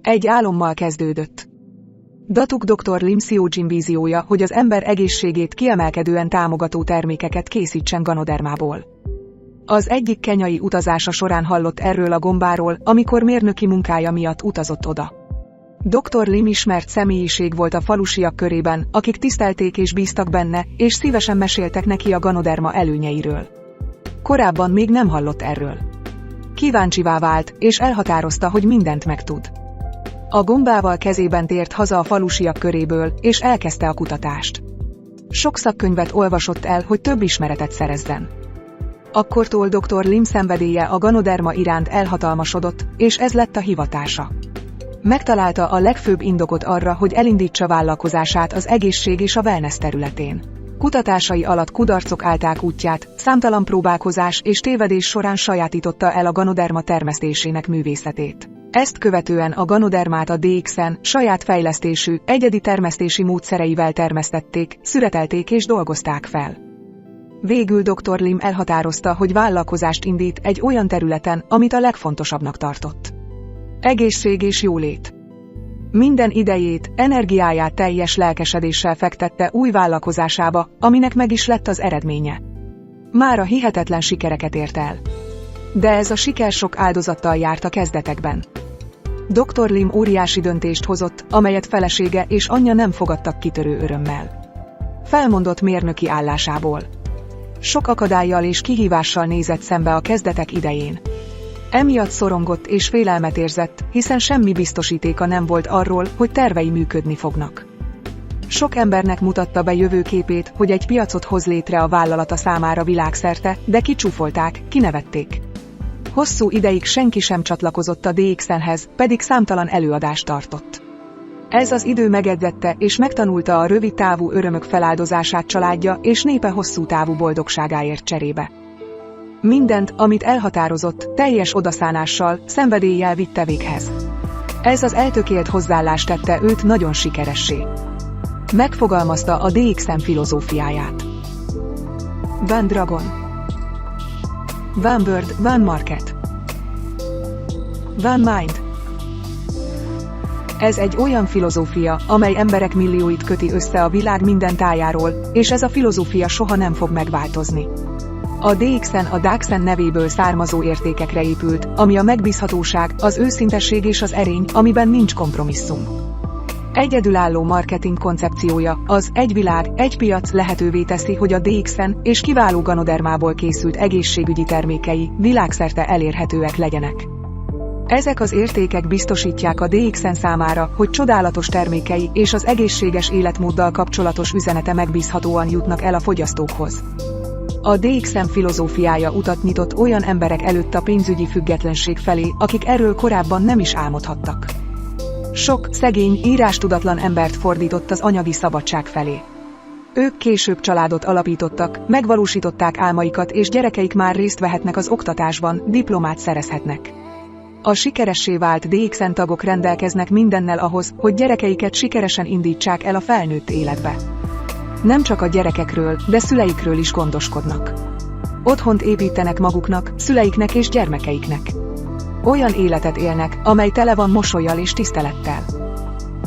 Egy álommal kezdődött. Datuk Dr. Lim Siojin víziója, hogy az ember egészségét kiemelkedően támogató termékeket készítsen ganodermából. Az egyik kenyai utazása során hallott erről a gombáról, amikor mérnöki munkája miatt utazott oda. Dr. Lim ismert személyiség volt a falusiak körében, akik tisztelték és bíztak benne, és szívesen meséltek neki a ganoderma előnyeiről. Korábban még nem hallott erről. Kíváncsivá vált, és elhatározta, hogy mindent megtud. A gombával kezében tért haza a falusiak köréből, és elkezdte a kutatást. Sok szakkönyvet olvasott el, hogy több ismeretet szerezzen. Akkortól Dr. Lim szenvedélye a ganoderma iránt elhatalmasodott, és ez lett a hivatása. Megtalálta a legfőbb indokot arra, hogy elindítsa vállalkozását az egészség és a wellness területén. Kutatásai alatt kudarcok állták útját, számtalan próbálkozás és tévedés során sajátította el a ganoderma termesztésének művészetét. Ezt követően a ganodermát a DXN saját fejlesztésű, egyedi termesztési módszereivel termesztették, szüretelték és dolgozták fel. Végül Dr. Lim elhatározta, hogy vállalkozást indít egy olyan területen, amit a legfontosabbnak tartott. Egészség és jólét. Minden idejét, energiáját teljes lelkesedéssel fektette új vállalkozásába, aminek meg is lett az eredménye. Mára hihetetlen sikereket ért el. De ez a siker sok áldozattal járt a kezdetekben. Dr. Lim óriási döntést hozott, amelyet felesége és anyja nem fogadtak kitörő örömmel. Felmondott mérnöki állásából. Sok akadállyal és kihívással nézett szembe a kezdetek idején. Emiatt szorongott és félelmet érzett, hiszen semmi biztosítéka nem volt arról, hogy tervei működni fognak. Sok embernek mutatta be jövőképét, hogy egy piacot hoz létre a vállalata számára világszerte, de kicsúfolták, kinevették. Hosszú ideig senki sem csatlakozott a DXN-hez, pedig számtalan előadást tartott. Ez az idő megedzette és megtanulta a rövid távú örömök feláldozását családja és népe hosszú távú boldogságáért cserébe. Mindent, amit elhatározott, teljes odaszánással, szenvedéllyel vitte véghez. Ez az eltökélt hozzáállás tette őt nagyon sikeressé. Megfogalmazta a DXN filozófiáját. One Dragon, One World, One Market, One Mind. Ez egy olyan filozófia, amely emberek millióit köti össze a világ minden tájáról, és ez a filozófia soha nem fog megváltozni. A DXN a DXN nevéből származó értékekre épült, ami a megbízhatóság, az őszintesség és az erény, amiben nincs kompromisszum. Egyedülálló marketing koncepciója, az egy világ, egy piac lehetővé teszi, hogy a DXN és kiváló ganodermából készült egészségügyi termékei világszerte elérhetőek legyenek. Ezek az értékek biztosítják a DXN számára, hogy csodálatos termékei és az egészséges életmóddal kapcsolatos üzenete megbízhatóan jutnak el a fogyasztókhoz. A DXN filozófiája utat nyitott olyan emberek előtt a pénzügyi függetlenség felé, akik erről korábban nem is álmodhattak. Sok, szegény, írástudatlan embert fordított az anyagi szabadság felé. Ők később családot alapítottak, megvalósították álmaikat és gyerekeik már részt vehetnek az oktatásban, diplomát szerezhetnek. A sikeressé vált DXN tagok rendelkeznek mindennel ahhoz, hogy gyerekeiket sikeresen indítsák el a felnőtt életbe. Nem csak a gyerekekről, de szüleikről is gondoskodnak. Otthont építenek maguknak, szüleiknek és gyermekeiknek. Olyan életet élnek, amely tele van mosollyal és tisztelettel.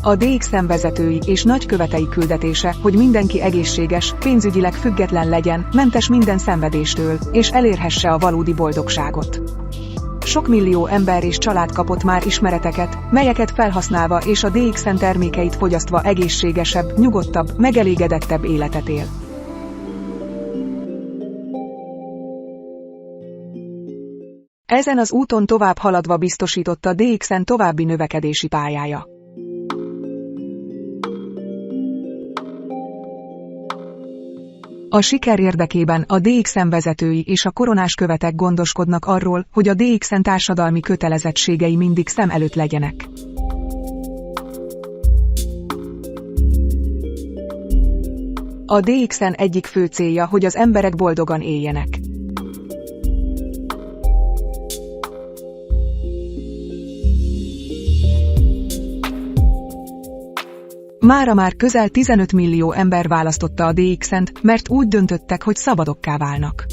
A DXN vezetői és nagykövetei küldetése, hogy mindenki egészséges, pénzügyileg független legyen, mentes minden szenvedéstől, és elérhesse a valódi boldogságot. Sok millió ember és család kapott már ismereteket, melyeket felhasználva és a DXN termékeit fogyasztva egészségesebb, nyugodtabb, megelégedettebb életet él. Ezen az úton tovább haladva biztosította DXN további növekedési pályája. A siker érdekében a DXN vezetői és a koronás követek gondoskodnak arról, hogy a DXN társadalmi kötelezettségei mindig szem előtt legyenek. A DXN egyik fő célja, hogy az emberek boldogan éljenek. Mára már közel 15 millió ember választotta a DXN-t, mert úgy döntöttek, hogy szabadokká válnak.